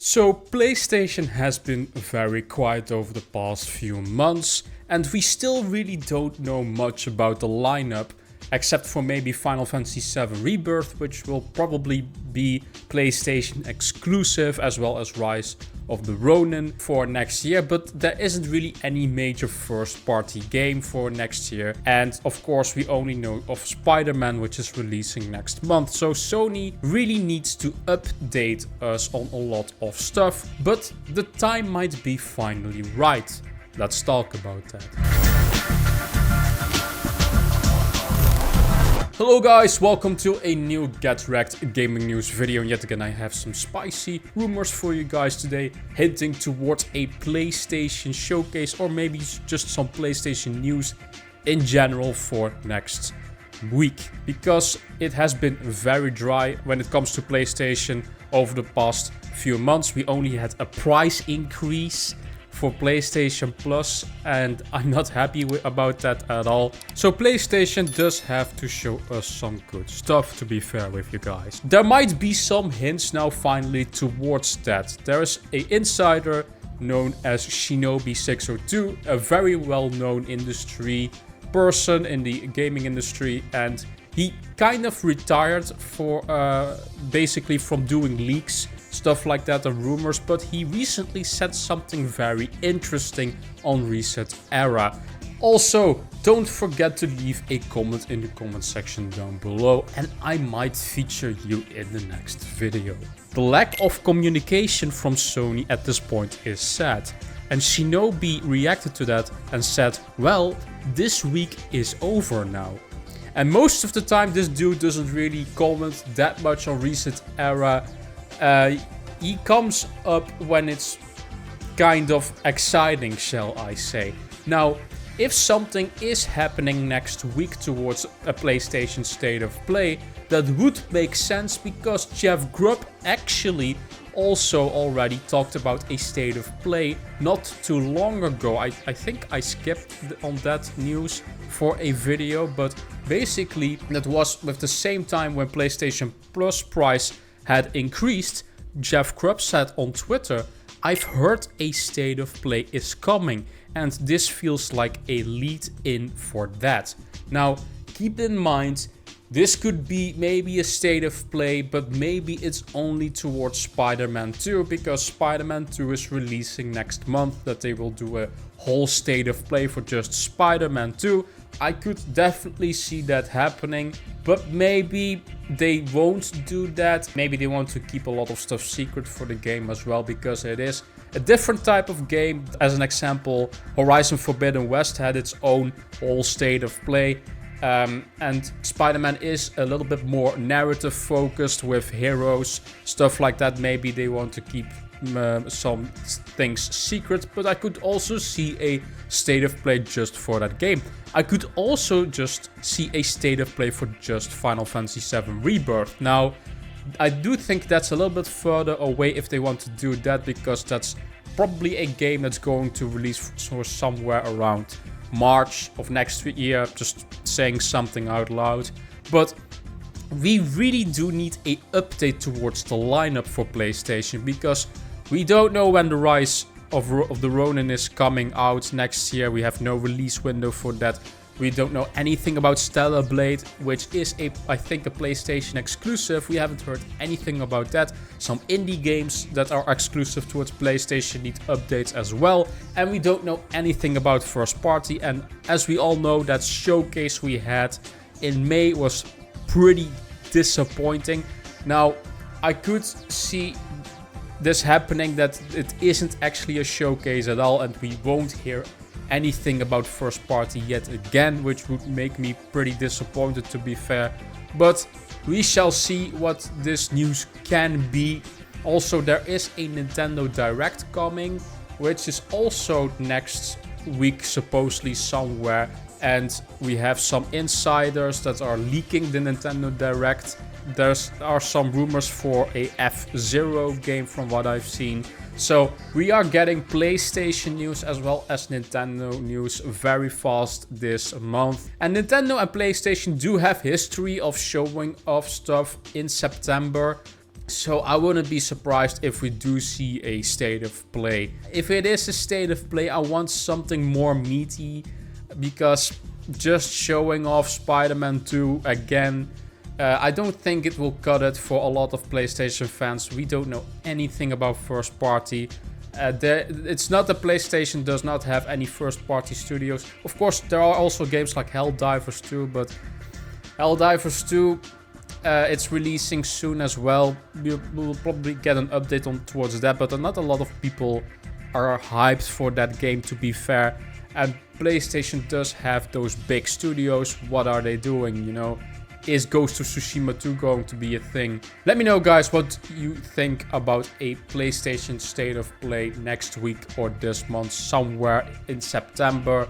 So PlayStation has been very quiet over the past few months, and we still really don't know much about the lineup, except for maybe Final Fantasy VII Rebirth, which will probably be PlayStation exclusive, as well as Rise of the Ronin for next year, but there isn't really any major first party game for next year. And of course we only know of Spider-Man, which is releasing next month. So Sony really needs to update us on a lot of stuff, but the time might be finally right. Let's talk about that. Hello guys, welcome to a new Get Rekt gaming news video, and yet again I have some spicy rumors for you guys today, hinting towards a PlayStation showcase or maybe just some PlayStation news in general for next week, because it has been very dry when it comes to PlayStation over the past few months. We only had a price increase for PlayStation Plus, and I'm not happy about that at all. So PlayStation does have to show us some good stuff, to be fair with you guys. There might be some hints now finally towards that. There is an insider known as Shinobi602, a very well-known industry person in the gaming industry, and he kind of retired for basically from doing leaks, stuff like that, and rumors, but he recently said something very interesting on Reset Era. Also, don't forget to leave a comment in the comment section down below, and I might feature you in the next video. The lack of communication from Sony at this point is sad, and Shinobi reacted to that and said, well, this week is over now. And most of the time this dude doesn't really comment that much on Reset Era. He comes up when it's kind of exciting, shall I say. Now, if something is happening next week towards a PlayStation State of Play, that would make sense, because Jeff Grubb actually also already talked about a State of Play not too long ago. I think I skipped on that news for a video, but basically that was with the same time when PlayStation Plus price had increased. Jeff Grubb said on Twitter, I've heard a State of Play is coming, and this feels like a lead in for that. Now, keep in mind, this could be maybe a State of Play, but maybe it's only towards Spider-Man 2, because Spider-Man 2 is releasing next month, that they will do a whole State of Play for just Spider-Man 2. I could definitely see that happening, but maybe they won't do that. Maybe they want to keep a lot of stuff secret for the game as well, because it is a different type of game. As an example, Horizon Forbidden West had its own whole State of Play. And Spider-Man is a little bit more narrative focused with heroes, stuff like that. Maybe they want to keep some things secret, but I could also see a State of Play just for that game. I could also just see a State of Play for just Final Fantasy VII Rebirth. Now, I do think that's a little bit further away if they want to do that, because that's probably a game that's going to release somewhere around March of next year, just saying something out loud. But we really do need a update towards the lineup for PlayStation, because we don't know when the Rise of the Ronin is coming out next year. We have no release window for that. We don't know anything about Stellar Blade, which is I think a PlayStation exclusive. We haven't heard anything about that. Some indie games that are exclusive towards PlayStation need updates as well. And we don't know anything about first party. And as we all know, that showcase we had in May was pretty disappointing. Now, I could see this happening, that it isn't actually a showcase at all, and we won't hear anything about first party yet again, which would make me pretty disappointed, to be fair. But we shall see what this news can be. Also, there is a Nintendo Direct coming, which is also next week supposedly somewhere, and we have some insiders that are leaking the Nintendo Direct. There are some rumors for a F-Zero game from what I've seen. So we are getting PlayStation news as well as Nintendo news very fast this month. And Nintendo and PlayStation do have history of showing off stuff in September. So I wouldn't be surprised if we do see a state of play. If it is a state of play, I want something more meaty, because just showing off Spider-Man 2 again, I don't think it will cut it for a lot of PlayStation fans. We don't know anything about first party. It's not that PlayStation does not have any first party studios. Of course, there are also games like Helldivers 2, but Helldivers 2, it's releasing soon as well. We'll probably get an update on towards that, but not a lot of people are hyped for that game, to be fair. And PlayStation does have those big studios. What are they doing, you know? Is Ghost of Tsushima 2 going to be a thing? Let me know, guys, what you think about a PlayStation State of Play next week or this month, somewhere in September,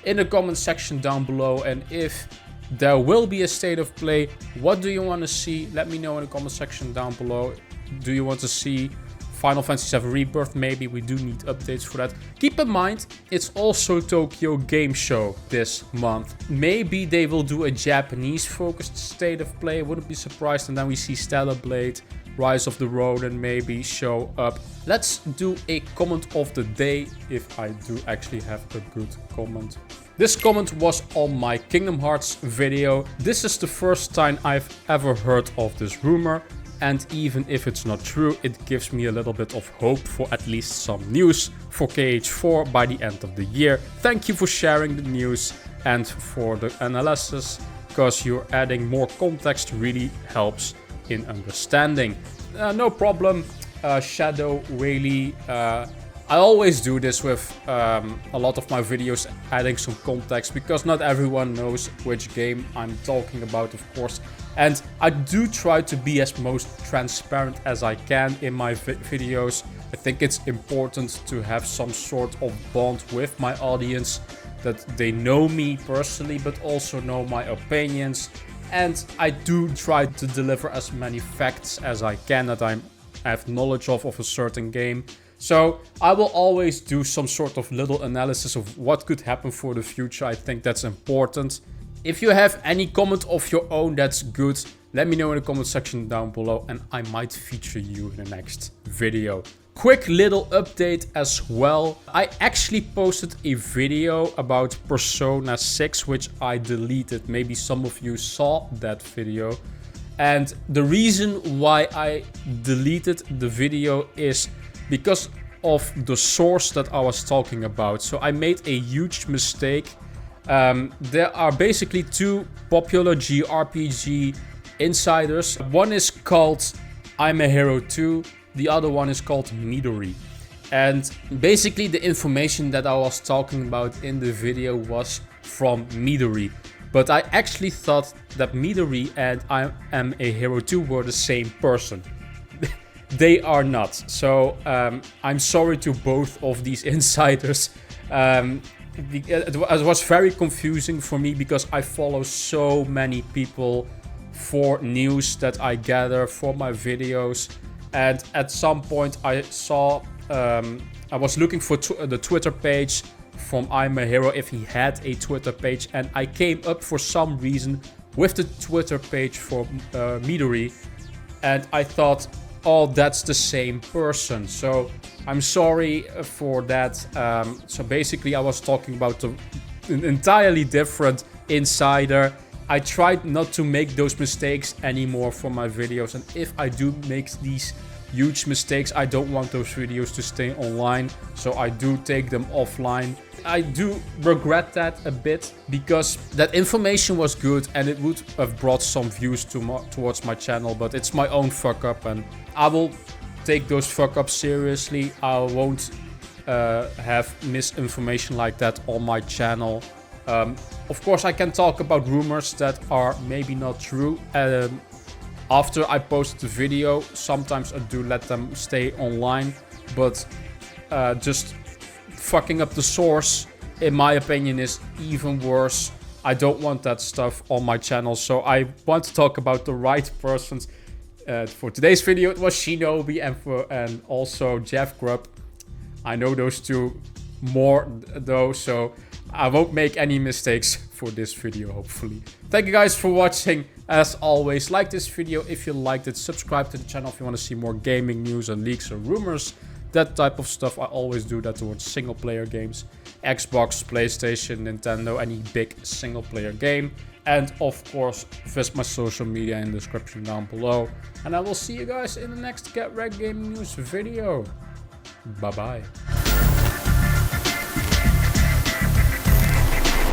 in the comment section down below. And if there will be a State of Play, what do you want to see? Let me know in the comment section down below. Do you want to see Final Fantasy VII Rebirth? Maybe we do need updates for that. Keep in mind, it's also Tokyo Game Show this month. Maybe they will do a Japanese focused State of Play. Wouldn't be surprised. And then we see Stellar Blade, Rise of the Ronin maybe show up. Let's do a comment of the day, if I do actually have a good comment. This comment was on my Kingdom Hearts video. This is the first time I've ever heard of this rumor. And even if it's not true, it gives me a little bit of hope for at least some news for KH4 by the end of the year. Thank you for sharing the news and for the analysis, because you're adding more context really helps in understanding. No problem, Shadow Whaley. I always do this with a lot of my videos, adding some context, because not everyone knows which game I'm talking about, of course. And I do try to be as most transparent as I can in my videos. I think it's important to have some sort of bond with my audience, that they know me personally, but also know my opinions. And I do try to deliver as many facts as I can that I have knowledge of a certain game. So I will always do some sort of little analysis of what could happen for the future. I think that's important. If you have any comment of your own that's good, let me know in the comment section down below, and I might feature you in the next video. Quick little update as well. I actually posted a video about Persona 6, which I deleted. Maybe some of you saw that video. And the reason why I deleted the video is because of the source that I was talking about. So I made a huge mistake. There are basically two popular JRPG insiders. One is called I'm a Hero 2. The other one is called Midori. And basically the information that I was talking about in the video was from Midori. But I actually thought that Midori and I Am a Hero 2 were the same person. They are not. So I'm sorry to both of these insiders. It was very confusing for me, because I follow so many people for news that I gather for my videos. And at some point I saw, I was looking for the Twitter page from I'm a Hero, if he had a Twitter page. And I came up for some reason with the Twitter page for Midori. And I thought, oh, that's the same person. So I'm sorry for that. So basically I was talking about an entirely different insider. I tried not to make those mistakes anymore for my videos. And if I do make these huge mistakes, I don't want those videos to stay online. So I do take them offline. I do regret that a bit, because that information was good and it would have brought some views towards my channel. But it's my own fuck up, and I will take those fuck ups seriously. I won't have misinformation like that on my channel. Of course, I can talk about rumors that are maybe not true. After I post the video, sometimes I do let them stay online. But just fucking up the source, in my opinion, is even worse. I don't want that stuff on my channel. So I want to talk about the right persons. For today's video, it was Shinobi and also Jeff Grubb. I know those two more though, so I won't make any mistakes for this video, hopefully. Thank you guys for watching. As always, like this video if you liked it. Subscribe to the channel if you want to see more gaming news and leaks or rumors. That type of stuff. I always do that towards single player games. Xbox, PlayStation, Nintendo, any big single player game. And of course, visit my social media in the description down below. And I will see you guys in the next Get Rekt Gaming News video. Bye bye.